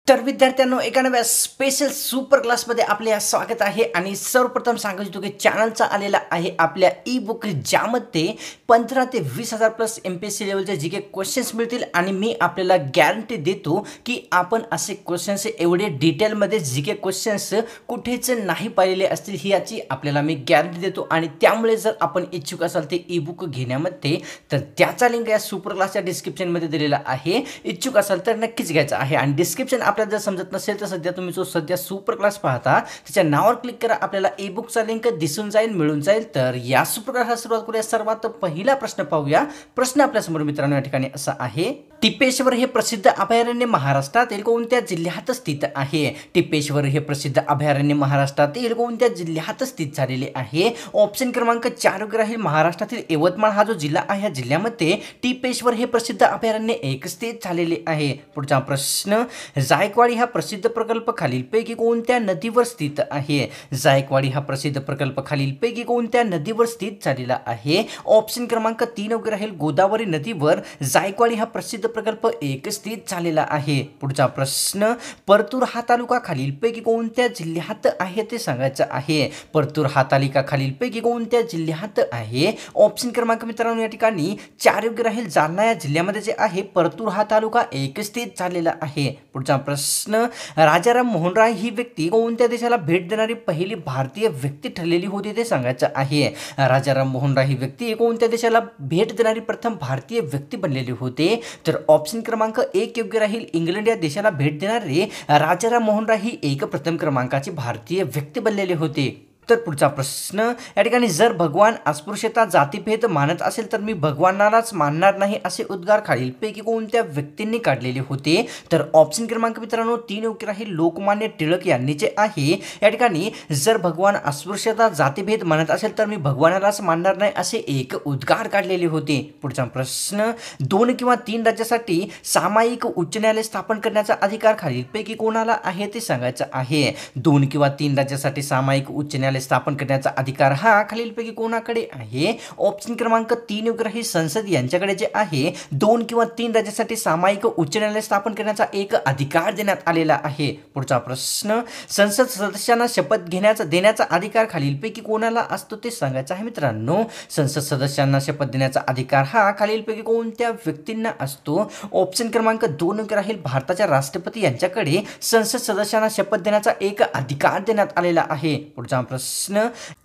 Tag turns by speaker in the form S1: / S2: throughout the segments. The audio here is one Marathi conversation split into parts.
S1: तर विद्यार्थ्यांनो एका नव्या स्पेशल सुपर क्लासमध्ये आपले स्वागत आहे आणि सर्वप्रथम सांगू इच्छितो की चॅनलचा आलेला आहे आपल्या ई बुक ज्यामध्ये 15 ते 20,000 प्लस MPSC लेवलचे जी के क्वेश्चन्स मिळतील आणि मी आपल्याला गॅरंटी देतो की आपण असे क्वेश्चन्स एवढे डिटेलमध्ये जी के क्वेश्चन्स कुठेच नाही पाहिलेले असतील ही याची आपल्याला मी गॅरंटी देतो आणि त्यामुळे जर आपण इच्छुक असाल ते ई बुक घेण्यामध्ये तर त्याचा लिंक या सुपर क्लासच्या डिस्क्रिप्शनमध्ये दिलेला आहे। इच्छुक असाल तर नक्कीच घ्यायचा आहे आणि डिस्क्रिप्शन आपल्याला जर समजत नसेल तर सध्या तुम्ही जो सध्या सुपर क्लास पाहता त्याच्या नावावर क्लिक करा, आपल्याला ई बुकचा लिंक दिसून जाईल मिळून जाईल। तर या सुपर क्लासला सुरुवात करूया। सर्वात पहिला प्रश्न पाहूया। प्रश्न आपल्या समोर मित्रांनो या ठिकाणी असा आहे, टिपेश्वर हे प्रसिद्ध अभयारण्य महाराष्ट्रातील कोणत्या जिल्ह्यात स्थित आहे? टिपेश्वर हे प्रसिद्ध अभयारण्य महाराष्ट्रातील कोणत्या जिल्ह्यात स्थित झालेले आहे? ऑप्शन क्रमांक 4 राहील महाराष्ट्रातील यवतमाळ हा जो जिल्हा आहे या जिल्ह्यामध्ये टिपेश्वर हे प्रसिद्ध अभयारण्य एक स्थित झालेले आहे। पुढचा प्रश्न, जायकवाडी हा प्रसिद्ध प्रकल्प खालीलपैकी कोणत्या नदीवर स्थित आहे? जायकवाडी हा प्रसिद्ध प्रकल्प खालीलपैकी कोणत्या नदीवर स्थित झालेला आहे? ऑप्शन क्रमांक 3 राहील गोदावरी नदीवर जायकवाडी हा प्रसिद्ध प्रकल्प एक स्थित झालेला आहे। पुढचा प्रश्न, परतूर हा तालुका खालीलपैकी कोणत्या जिल्ह्यात आहे ते सांगायचं आहे? परतूर हा तालुका खालीलपैकी कोणत्या जिल्ह्यात आहे? ऑप्शन क्रमांक मित्रांनो या ठिकाणी 4 राहील जालना या जिल्ह्यामध्ये जे आहे परतूर हा तालुका एक स्थित झालेला आहे। पुढचा प्रश्न, राजाराम मोहन राय ही व्यक्ती कोणत्या देशाला भेट देणारी पहिली भारतीय व्यक्ती ठरलेली होती ते सांगायचं आहे? राजाराम मोहन राय ही व्यक्ती कोणत्या देशाला भेट देणारी प्रथम भारतीय व्यक्ती बनलेली होते? तर ऑप्शन क्रमांक 1 योग्य राहील। इंग्लंड या देशाला भेट देणारे राजाराम मोहन राय ही एक प्रथम क्रमांकाची भारतीय व्यक्ती बनलेले होते। तर पुढचा प्रश्न, या ठिकाणी जर भगवान अस्पृश्यता जातीभेद मानत असेल तर मी भगवानालाच मानणार नाही असे उद्गार खालीलपैकी कोणत्या व्यक्तींनी काढलेले होते? तर ऑप्शन क्रमांक मित्रांनो 3 योग्य राहील। लोकमान्य टिळक यांनी जे आहे या ठिकाणी जर भगवान अस्पृश्यता जातीभेद मानत असेल तर मी भगवानालाच मानणार नाही असे एक उद्गार काढलेले होते। पुढचा प्रश्न, 2 किंवा 3 राज्यासाठी सामायिक उच्च न्यायालय स्थापन करण्याचा अधिकार खालीलपैकी कोणाला आहे ते सांगायचं आहे? 2 किंवा 3 राज्यासाठी सामायिक उच्च न्यायालय स्थापन करण्याचा अधिकार हा खालीलपैकी कोणाकडे आहे? ऑप्शन क्रमांक 3 योग्य राहील। संसद यांच्याकडे जे आहे 2 किंवा 3 राज्यासाठी सामायिक उच्च न्यायालय स्थापन करण्याचा एक अधिकार देण्यात आलेला आहे। पुढचा प्रश्न, संसद सदस्यांना शपथ देण्याचा अधिकार खालीलपैकी कोणाला असतो ते सांगायचं आहे मित्रांनो? संसद सदस्यांना शपथ देण्याचा अधिकार हा खालीलपैकी कोणत्या व्यक्तींना असतो? ऑप्शन क्रमांक 2 योग्य राहील। भारताच्या राष्ट्रपती यांच्याकडे संसद सदस्यांना शपथ देण्याचा एक अधिकार देण्यात आलेला आहे। पुढचा प्रश्न,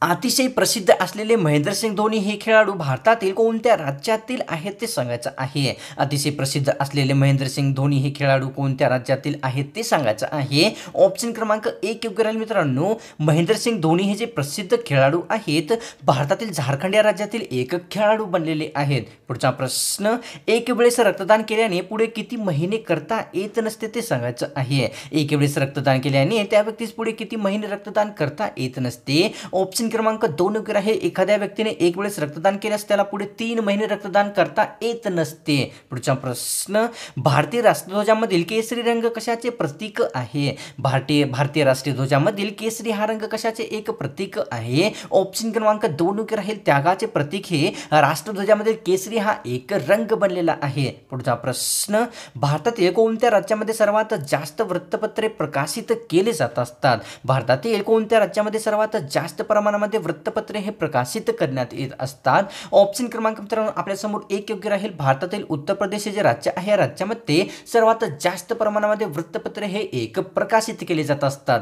S1: अतिशय प्रसिद्ध असलेले महेंद्रसिंग धोनी हे खेळाडू भारतातील कोणत्या राज्यातील आहेत ते सांगायचं आहे? अतिशय प्रसिद्ध असलेले महेंद्रसिंग धोनी हे खेळाडू कोणत्या राज्यातील आहेत ते सांगायचं आहे? ऑप्शन क्रमांक 1 योग्य राहील मित्रांनो। महेंद्रसिंग धोनी हे जे प्रसिद्ध खेळाडू आहेत भारतातील झारखंड या राज्यातील एक खेळाडू बनलेले आहेत। पुढचा प्रश्न, एक वेळेस रक्तदान केल्याने पुढे किती महिने करता येत नसते ते सांगायचं आहे? एक वेळेस रक्तदान केल्याने त्या व्यक्तीस पुढे किती महिने रक्तदान करता येत नसते? ऑप्शन क्रमांक 2 योग्य आहे। एखाद्या व्यक्तीने एक वेळेस रक्तदान केल्यास त्याला पुढे 3 महिने रक्तदान करता येत नसते। पुढचा प्रश्न, भारतीय राष्ट्रध्वजामधील केसरी रंग कशाचे प्रतीक आहे? भारतीय राष्ट्रीय ध्वजामधील केसरी हा रंग कशाचे एक प्रतीक आहे? ऑप्शन क्रमांक 2 योग्य राहील। त्यागाचे प्रतीक हे राष्ट्रध्वजामधील केसरी हा एक रंग बनलेला आहे। पुढचा प्रश्न, भारतातील कोणत्या राज्यामध्ये सर्वात जास्त वृत्तपत्रे प्रकाशित केले जात असतात? भारतातील कोणत्या राज्यामध्ये सर्वात जास्त प्रमाणामध्ये वृत्तपत्रे हे प्रकाशित करण्यात येत असतात? ऑप्शन क्रमांक मित्रांनो आपल्या समोर 1 योग्य राहील। भारतातील उत्तर प्रदेश जे राज्य आहे या राज्यामध्ये सर्वात जास्त प्रमाणामध्ये वृत्तपत्रे हे एक प्रकाशित केले जात असतात।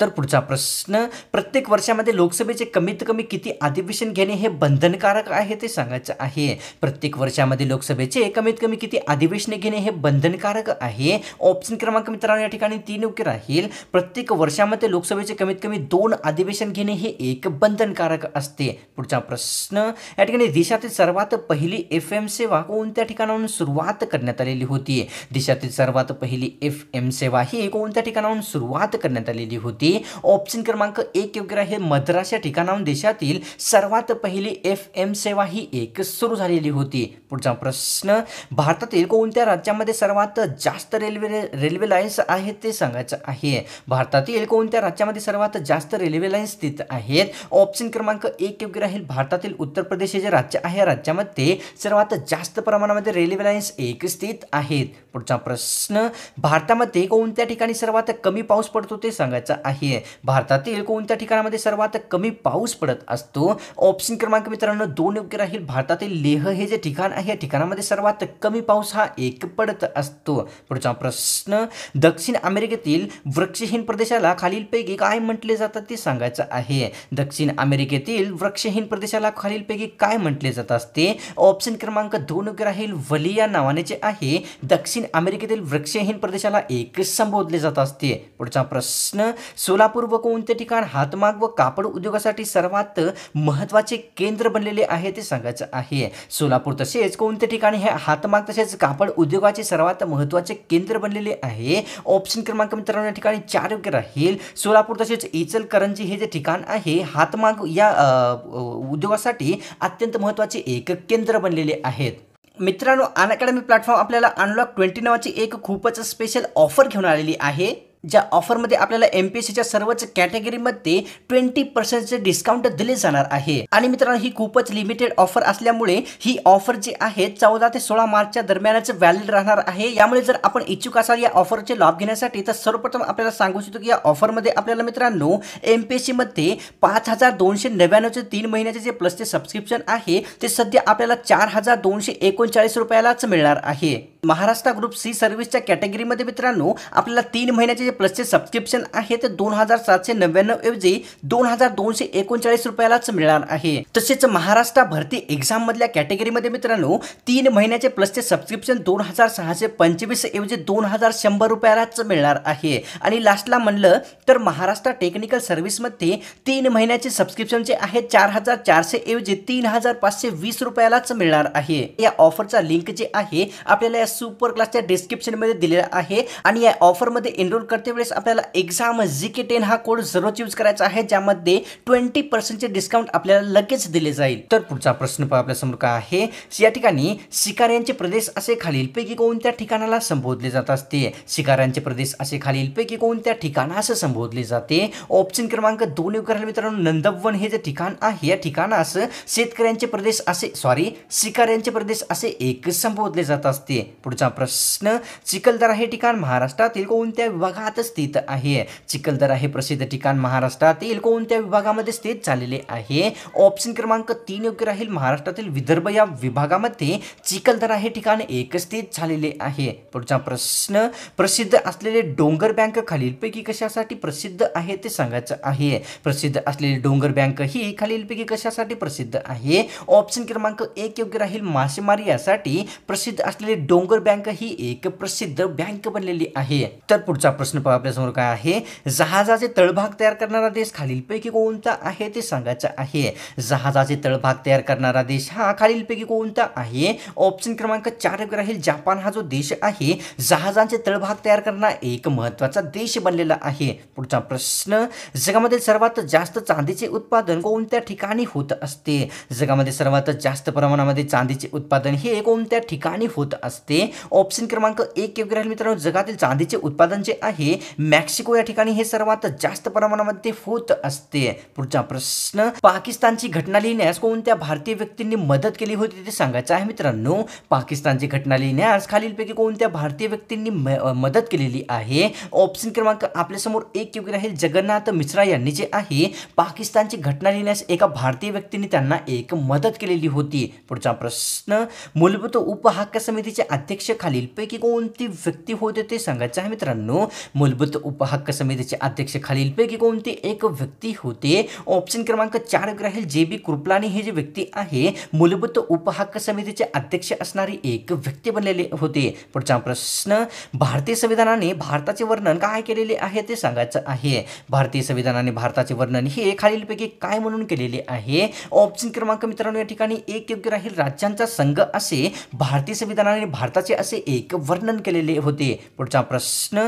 S1: तर पुढचा प्रश्न, प्रत्येक वर्षामध्ये लोकसभेचे कमीत कमी किती अधिवेशन घेणे हे बंधनकारक आहे ते सांगायचं आहे? प्रत्येक वर्षामध्ये लोकसभेचे कमीत कमी किती अधिवेशने घेणे हे बंधनकारक आहे? ऑप्शन क्रमांक मित्रांनो या ठिकाणी 3 योग्य राहील। प्रत्येक वर्षामध्ये लोकसभेचे कमीत कमी 2 अधिवेशन घेणे हे एक बंधनकारक असते। पुढचा प्रश्न, या ठिकाणी देशातील सर्वात पहिली FM सेवा कोणत्या ठिकाणाहून सुरुवात करण्यात आलेली होती? देशातील सर्वात पहिली FM सेवा ही कोणत्या ठिकाणाहून सुरुवात करण्यात आलेली होती? ऑप्शन क्रमांक 1 योग्य आहे। मद्रास या ठिकाणाहून देशातील सर्वात पहिली FM सेवा ही एक सुरू झालेली होती। पुढचा प्रश्न, भारतातील कोणत्या राज्यामध्ये सर्वात जास्त रेल्वे लाईन्स आहेत ते सांगायचं आहे? भारतातील कोणत्या राज्यामध्ये सर्वात जास्त रेल्वे लाईन्स स्थित आहेत? ऑप्शन क्रमांक 1 योग्य राहील. भारतातील उत्तर प्रदेश हे जे राज्य आहे या राज्यामध्ये सर्वात जास्त प्रमाणामध्ये रेल्वे लाईन्स एक स्थित आहेत. पुढचा प्रश्न, भारतामध्ये कोणत्या ठिकाणी सर्वात कमी पाऊस पडतो ते सांगायचं आहे. भारतातील कोणत्या ठिकाणामध्ये सर्वात कमी पाऊस पडत असतो? ऑप्शन क्रमांक मित्रांनो 2 योग्य राहील. भारतातील लेह हे जे ठिकाण आहे या ठिकाणामध्ये सर्वात कमी पाऊस हा एक पडत असतो. पुढचा प्रश्न, दक्षिण अमेरिकेतील वृक्षहीन प्रदेशाला खालीलपैकी काय म्हटले जातात ते सांगायचं आहे. दक्षिण अमेरिकेतील वृक्षहीन प्रदेशाला खालीलपैकी काय म्हटले जात असते? ऑप्शन क्रमांक 2 योग्य राहील. वली या नावाने जे आहे दक्षिण अमेरिकेतील वृक्षहीन प्रदेशाला एक संबोधले जात असते. पुढचा प्रश्न, सोलापूर व कोणते ठिकाण हातमाग व कापड उद्योगासाठी सर्वात महत्त्वाचे केंद्र बनलेले आहे ते सांगायचं आहे. सोलापूर तसेच कोणते ठिकाणी हे हातमाग तसेच कापड उद्योगाचे सर्वात महत्त्वाचे केंद्र बनलेले आहे? ऑप्शन क्रमांक मित्रांनो या ठिकाणी 4 योग्य राहील. सोलापूर तसेच इचलकरंजी हे जे ठिकाण आहे हातमाग या उद्योगासाठी अत्यंत महत्त्वाचे एक केंद्र बनलेले आहेत. मित्रांनो, अनअकॅडमी प्लॅटफॉर्म आपल्याला अनलॉक 20 नावाची एक खूपच स्पेशल ऑफर घेऊन आलेली आहे. ज्या ऑफरमध्ये आपल्याला MPSCच्या सर्वच कॅटेगरीमध्ये 20% डिस्काउंट दिले जाणार आहे. आणि मित्रांनो, ही खूपच लिमिटेड ऑफर असल्यामुळे ही ऑफर जी आहे 14 ते 16 मार्चच्या दरम्यानच व्हॅलिड राहणार आहे. यामुळे जर आपण इच्छुक असाल या ऑफरचे लाभ घेण्यासाठी तर सर्वप्रथम आपल्याला सांगू इच्छितो की या ऑफरमध्ये आपल्याला मित्रांनो MPSCमध्ये 5299चे 3 महिन्याचे जे प्लसचे सबस्क्रिप्शन आहे ते सध्या आपल्याला 4239 रुपयालाच मिळणार आहे. महाराष्ट्र ग्रुप C सर्व्हिसच्या कॅटेगरीमध्ये मित्रांनो आपल्याला 3 महिन्याचे प्लसचे सबस्क्रिप्शन आहे ते 2799 ऐवजी 2239 रुपयालाच मिळणार आहे. तसेच महाराष्ट्र भरती एक्झाम मधल्या कॅटेगरीमध्ये मित्रांनो 3 महिन्याचे प्लसचे सबस्क्रिप्शन 2625 ऐवजी 2100 रुपयालाच मिळणार आहे. आणि लास्टला म्हणलं तर महाराष्ट्र टेक्निकल सर्व्हिसमध्ये 3 महिन्याचे सबस्क्रिप्शन जे आहे 4400 ऐवजी 3520 रुपयालाच मिळणार आहे. या ऑफरचा लिंक जे आहे आपल्याला या सुपर क्लासच्या डिस्क्रिप्शन मध्ये दिलेला आहे. आणि या ऑफर मध्ये एनरोल करते वेळेस आपल्याला एक्झाम GK10 हा कोड जरूर यूज करायचा आहे, ज्यामध्ये 20% डिस्काउंट आपल्याला लगेच दिले जाईल. तर पुढचा प्रश्न आपल्या समोर काय आहे? या ठिकाणी शिकाऱ्यांचे प्रदेश असे खालीलपैकी कोणत्या ठिकाणाला संबोधले जात असते? शिकाऱ्यांचे प्रदेश असे खालीलपैकी कोणत्या ठिकाणास संबोधले जाते? ऑप्शन क्रमांक 2 योग्य राहील मित्रांनो. नंदवन हे जे ठिकाण आहे या ठिकाणास शेतकऱ्यांचे प्रदेश असे शिकाऱ्यांचे प्रदेश असे एक संबोधले जात असते. पुढचा प्रश्न, चिखलदरा हे ठिकाण महाराष्ट्रातील कोणत्या विभागात स्थित आहे? चिखलदरा हे प्रसिद्ध ठिकाण महाराष्ट्रातील कोणत्या विभागामध्ये स्थित झालेले आहे? ऑप्शन क्रमांक 3 योग्य राहील. महाराष्ट्रातील विदर्भ या विभागामध्ये चिखलदरा हे ठिकाण एक स्थित झालेले आहे. पुढचा प्रश्न, प्रसिद्ध असलेले डोंगर बँक खालीलपैकी कशासाठी प्रसिद्ध आहे ते सांगायचं आहे. प्रसिद्ध असलेली डोंगर बँक ही खालीलपैकी कशासाठी प्रसिद्ध आहे? ऑप्शन क्रमांक 1 योग्य राहील. मासेमारी यासाठी प्रसिद्ध असलेली डोंगर बँक ही एक प्रसिद्ध बँक बनलेली आहे. तर पुढचा प्रश्न आपल्यासमोर काय आहे? जहाजाचे तळभाग तयार करणारा देश खालीलपैकी कोणता आहे ते सांगायचं आहे. जहाजाचे तळभाग तयार करणारा देश हा खालीलपैकी कोणता आहे? ऑप्शन क्रमांक 4 योग्य राहील. जपान हा जो देश आहे जहाजांचे तळभाग तयार करणारा एक महत्त्वाचा देश बनलेला आहे. पुढचा प्रश्न, जगामध्ये सर्वात जास्त चांदीचे उत्पादन कोणत्या ठिकाणी होत असते? जगामध्ये सर्वात जास्त प्रमाणामध्ये चांदीचे उत्पादन हे कोणत्या ठिकाणी होत असते? ऑप्शन क्रमांक 1 योग्य राहील मित्रांनो. जगातील चांदीचे उत्पादन जे आहे मेक्सिको या ठिकाणी हे सर्वात जास्त प्रमाणामध्ये होत असते. पुढचा प्रश्न, पाकिस्तानची घटना लिहिण्यास कोणत्या भारतीय व्यक्तींनी मदत केली होती ते सांगायचं आहे मित्रांनो. पाकिस्तानची घटना लिहिण्यास खालीलपैकी कोणत्या भारतीय व्यक्तींनी मदत केलेली आहे? ऑप्शन क्रमांक आपल्यासमोर 1 योग्य राहील. जगन्नाथ मिश्रा यांनी जे आहे पाकिस्तानची घटना लिहिण्यास एका भारतीय व्यक्तीने त्यांना एक मदत केलेली होती. पुढचा प्रश्न, मूलभूत उपहक्क समितीचे अध्यक्ष खालीलपैकी कोणती व्यक्ती होते ते सांगायचं आहे मित्रांनो. मूलभूत उपहक्क समितीचे अध्यक्ष खालीलपैकी कोणती एक व्यक्ती होते? ऑप्शन क्रमांक 4 योग्य राहील. JB कृपलानी हे जे व्यक्ती आहे मूलभूत उपहक्क समितीचे अध्यक्ष असणारी एक व्यक्ती बनलेले होते. पुढचा प्रश्न, भारतीय संविधानाने भारताचे वर्णन काय केलेले आहे ते सांगायचं आहे. भारतीय संविधानाने भारताचे वर्णन हे खालीलपैकी काय म्हणून केलेले आहे? ऑप्शन क्रमांक मित्रांनो या ठिकाणी 1 योग्य राहील. राज्यांचा संघ असे भारतीय संविधानाने भारताचे असे एक वर्णन केलेले होते. पुढचा प्रश्न,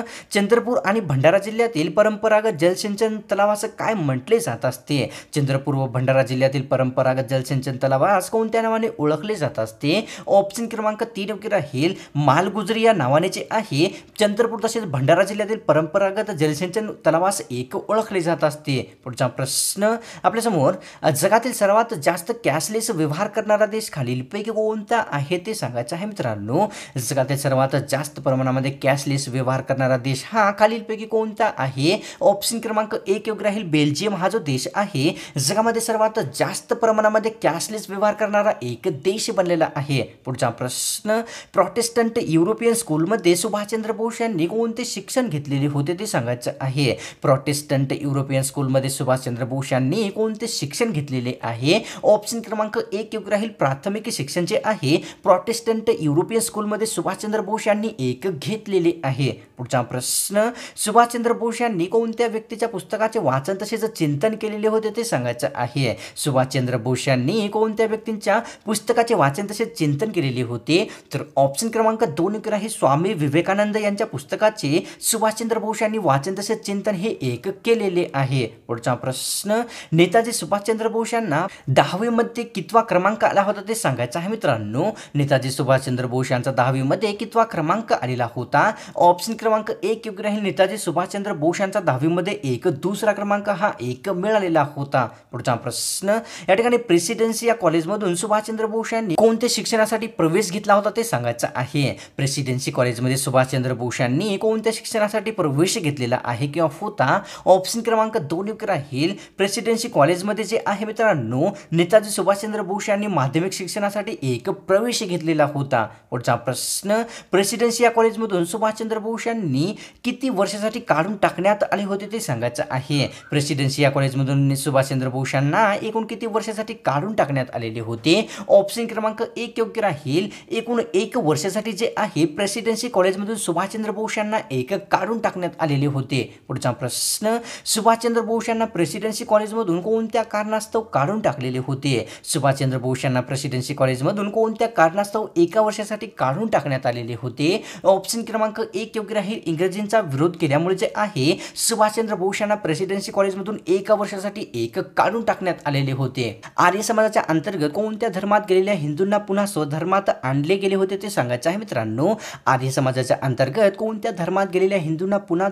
S1: चंद्रपूर आणि भंडारा जिल्ह्यातील परंपरागत जलसिंचन तलावास काय म्हटले जात असते? चंद्रपूर व भंडारा जिल्ह्यातील परंपरागत जलसिंचन तलावास कोणत्या नावाने ओळखले जात असते? ऑप्शन क्रमांक 3 योग्य राहील मालगुजरी या नावाने जे आहे चंद्रपूर तसेच भंडारा जिल्ह्यातील परंपरागत जलसिंचन तलावास एक ओळखले जात असते. पुढचा प्रश्न आपल्यासमोर, जगातील सर्वात जास्त कॅशलेस व्यवहार करणारा देश खालीलपैकी कोणता आहे ते सांगायचं आहे मित्रांनो. जगातील सर्वात जास्त प्रमाणामध्ये कॅशलेस व्यवहार करणारा देश हा खालीलपैकी कोणता आहे? ऑप्शन क्रमांक 1 योग्य राहील बेल्जियम हा जो देश आहे जगामध्ये सर्वात जास्त प्रमाणामध्ये कॅशलेस व्यवहार करणारा एक देश बनलेला आहे. पुढचा प्रश्न, प्रोटेस्टंट युरोपियन स्कूलमध्ये सुभाषचंद्र बोस यांनी कोणते शिक्षण घेतलेले होते ते सांगायचं आहे. प्रोटेस्टंट युरोपियन स्कूलमध्ये सुभाषचंद्र बोस यांनी कोणते शिक्षण घेतलेले आहे? ऑप्शन क्रमांक 1 योग्य राहील प्राथमिक शिक्षण जे आहे प्रोटेस्टंट युरोपियन स्कूलमध्ये सुभाषचंद्र बोस यांनी एक घेतलेले आहे. पुढचा प्रश्न, सुभाषचंद्र बोस यांनी कोणत्या व्यक्तीच्या पुस्तकाचे वाचन तसेच चिंतन केलेले होते ते सांगायचं आहे. सुभाषचंद्र बोस यांनी कोणत्या व्यक्तींच्या पुस्तकाचे वाचन तसेच चिंतन केलेले होते? तर ऑप्शन क्रमांक 2 योग्य राहील स्वामी विवेकानंद यांच्या पुस्तकाचे सुभाषचंद्र बोस यांनी वाचन तसेच चिंतन हे एक केलेले आहे. पुढचा प्रश्न, नेताजी सुभाषचंद्र बोस यांना 10वी मध्ये कितवा क्रमांक आला होता ते सांगायचं आहे मित्रांनो. नेताजी सुभाषचंद्र बोस यांचा 10वी मध्ये कितवा क्रमांक आलेला होता? ऑप्शन क्रमांक 1 योग्य राहील नेताजी सुभाषचंद्र बोस यांचा 10वी मध्ये एक दुसरा क्रमांक हा एक मिळालेला होता. पुढचा प्रश्न, या ठिकाणी प्रेसिडेन्सी या कॉलेजमधून सुभाषचंद्र बोस यांनी कोणत्या शिक्षणासाठी प्रवेश घेतला होता ते सांगायचं आहे. प्रेसिडेन्सी कॉलेजमध्ये सुभाषचंद्र बोस यांनी कोणत्या शिक्षणासाठी प्रवेश घेतलेला आहे किंवा होता? ऑप्शन क्रमांक 2 योग्य राहील प्रेसिडेन्सी कॉलेजमध्ये जे आहे मित्रांनो नेताजी सुभाषचंद्र बोस यांनी माध्यमिक शिक्षणासाठी एक प्रवेश घेतलेला होता. पुढचा प्रश्न, प्रेसिडेन्सी या कॉलेजमधून सुभाषचंद्र बोस यांनी किती वर्षासाठी काढून टाकण्यात आले होते ते सांगायचं आहे. प्रेसिडेन्सी या कॉलेजमधून सुभाषचंद्र बोस यांना एकूण किती वर्षासाठी काढून टाकण्यात आलेले होते? ऑप्शन क्रमांक 1 योग्य राहील एकूण 1 वर्षासाठी जे आहे प्रेसिडेन्सी कॉलेजमधून सुभाषचंद्र बोस यांना एक काढून टाकण्यात आलेले होते. पुढचा प्रश्न, सुभाषचंद्र बोस यांना प्रेसिडेन्सी कॉलेजमधून कोणत्या कारणास्तव काढून टाकलेले होते? सुभाषचंद्र बोस यांना प्रेसिडेन्सी कॉलेजमधून कोणत्या कारणास्तव 1 वर्षासाठी काढून टाकण्यात आलेले होते? ऑप्शन क्रमांक 1 योग्य राहील इंग्रजींचा विरोध केल्यामुळे जे आहे सुभाषचंद्र बोस यांना प्रेसिडेन्सी कॉलेजमधून 1 वर्षासाठी एक काढून टाकण्यात आलेले होते. आर्य समाजाच्या अंतर्गत कोणत्या धर्मात गेलेल्या हिंदूंना पुन्हा स्वधर्मात आणले गेले होते ते सांगायचं आहे मित्रांनो. आर्य समाजाच्या अंतर्गत कोणत्या धर्मात गेलेल्या हिंदूंना पुन्हा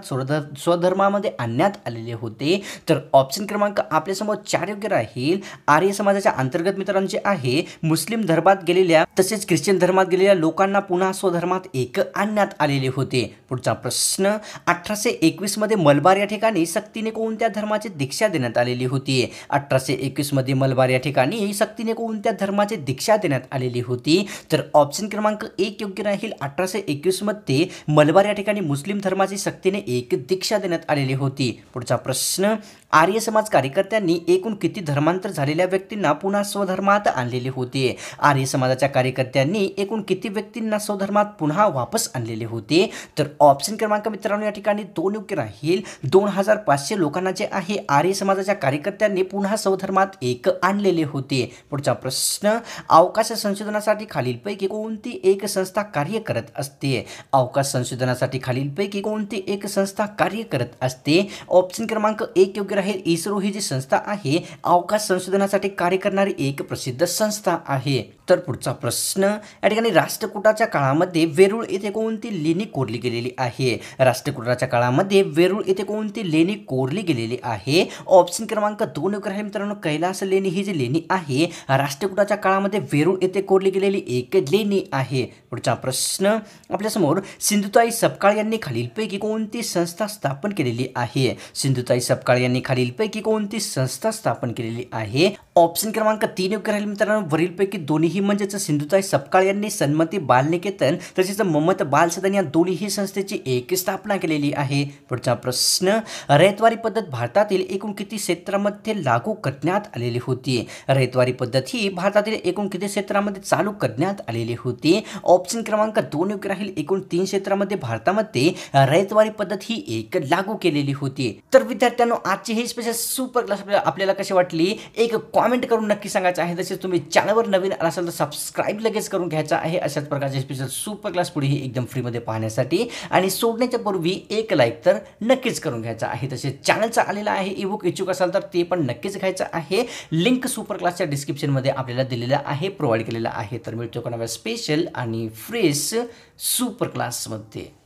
S1: स्वधर्मामध्ये आणण्यात आलेले होते? तर ऑप्शन क्रमांक आपल्यासमोर 4 योग्य राहील आर्य समाजाच्या अंतर्गत मित्रांनो जे आहे मुस्लिम धर्मात गेलेल्या तसेच ख्रिश्चन धर्मात गेलेल्या लोकांना पुन्हा स्वधर्मात एक आणण्यात आलेले होते. पुढचा प्रश्न, 1821 मध्ये मलबार या ठिकाणी सक्तीने कोणत्या धर्माची दीक्षा देण्यात आलेली होती? 1821 मध्ये मलबार या ठिकाणी सक्तीने कोणत्या धर्माची दीक्षा देण्यात आलेली होती? तर ऑप्शन क्रमांक 1 योग्य राहील 1821 मध्ये मलबार या ठिकाणी मुस्लिम धर्माची सक्तीने एक दीक्षा देण्यात आलेली होती. पुढचा प्रश्न, आर्य समाज कार्यकर्त्यांनी एकूण किती धर्मांतर झालेल्या व्यक्तींना पुन्हा स्वधर्मात आणलेले होते? आर्य समाजाच्या कार्यकर्त्यांनी एकूण किती व्यक्तींना स्वधर्मात पुन्हा वापस आणलेले होते? तर ऑप्शन क्रमांक मित्रांनो या ठिकाणी 2 योग्य राहील 2500 लोकांना जे आहे आर्य समाजाच्या कार्यकर्त्यांनी पुन्हा स्वधर्मात एक आणलेले होते. पुढचा प्रश्न, अवकाश संशोधनासाठी खालीलपैकी कोणती एक संस्था कार्य करत असते? अवकाश संशोधनासाठी खालीलपैकी कोणती एक संस्था कार्य करत असते? ऑप्शन क्रमांक 1 योग्य राहील इस्रो ही जी संस्था आहे अवकाश संशोधनासाठी कार्य करणारी एक प्रसिद्ध संस्था आहे. तर पुढचा प्रश्न, या ठिकाणी राष्ट्रकूटाच्या काळामध्ये वेरूळ येथे कोणती लेणी कोरली गेलेली आहे? राष्ट्रकूटाच्या काळामध्ये वेरूळ येथे कोणती लेणी कोरली गेलेली आहे? ऑप्शन क्रमांक 2 योग्य राहील मित्रांनो कैलास लेणी ही जी लेणी आहे राष्ट्रकूटाच्या काळामध्ये वेरूळ येथे कोरली गेलेली एक लेणी आहे. पुढचा प्रश्न आपल्यासमोर, सिंधुताई सपकाळ यांनी खालीलपैकी कोणती संस्था स्थापन केलेली आहे? सिंधुताई सपकाळ यांनी खालीलपैकी कोणती संस्था स्थापन केलेली आहे? ऑप्शन क्रमांक 3 योग्य राहील मित्रांनो वरीलपैकी दोन्हीही म्हणजेच सिंधुताई सपकाळ यांनी सन्मती बालनिकेतन तसेच ममत बाल सदन या दोन्हीही संस्थेची एक स्थापना केलेली आहे. पुढचा प्रश्न, रयतवारी पद्धत भारतातील एकूण किती क्षेत्रामध्ये लागू करण्यात आलेली होती? रयतवारी पद्धत ही भारतातील एकूण किती क्षेत्रामध्ये चालू करण्यात आलेली होती? ऑप्शन क्रमांक 2 योग्य राहील एकूण 3 क्षेत्रामध्ये भारतामध्ये रयतवारी पद्धत ही एक लागू केलेली होती. तर विद्यार्थ्यांनो आजची ही स्पेशल सुपर क्लास आपल्याला कशी वाटली एक कॉमेंट करून नक्की सांगायचं आहे. तसेच तुम्ही चॅनलवर नवीन असाल असाल तर सबस्क्राईब लगेच करून घ्यायचा आहे अशाच प्रकारचे स्पेशल सुपर क्लास पुढेही एकदम फ्रीमध्ये पाहण्यासाठी आणि सोडण्याच्या पूर्वी एक लाईक तर नक्कीच करून घ्यायचा आहे. तसेच चॅनलचा आलेला आहे ई-बुक इच्छुक असाल तर ते पण नक्कीच घ्यायचं आहे. लिंक सुपर क्लासच्या डिस्क्रिप्शनमध्ये आपल्याला दिलेला आहे, प्रोव्हाइड केलेला आहे. तर मिळतो कोणा स्पेशल आणि फ्रेश सुपर क्लासमध्ये.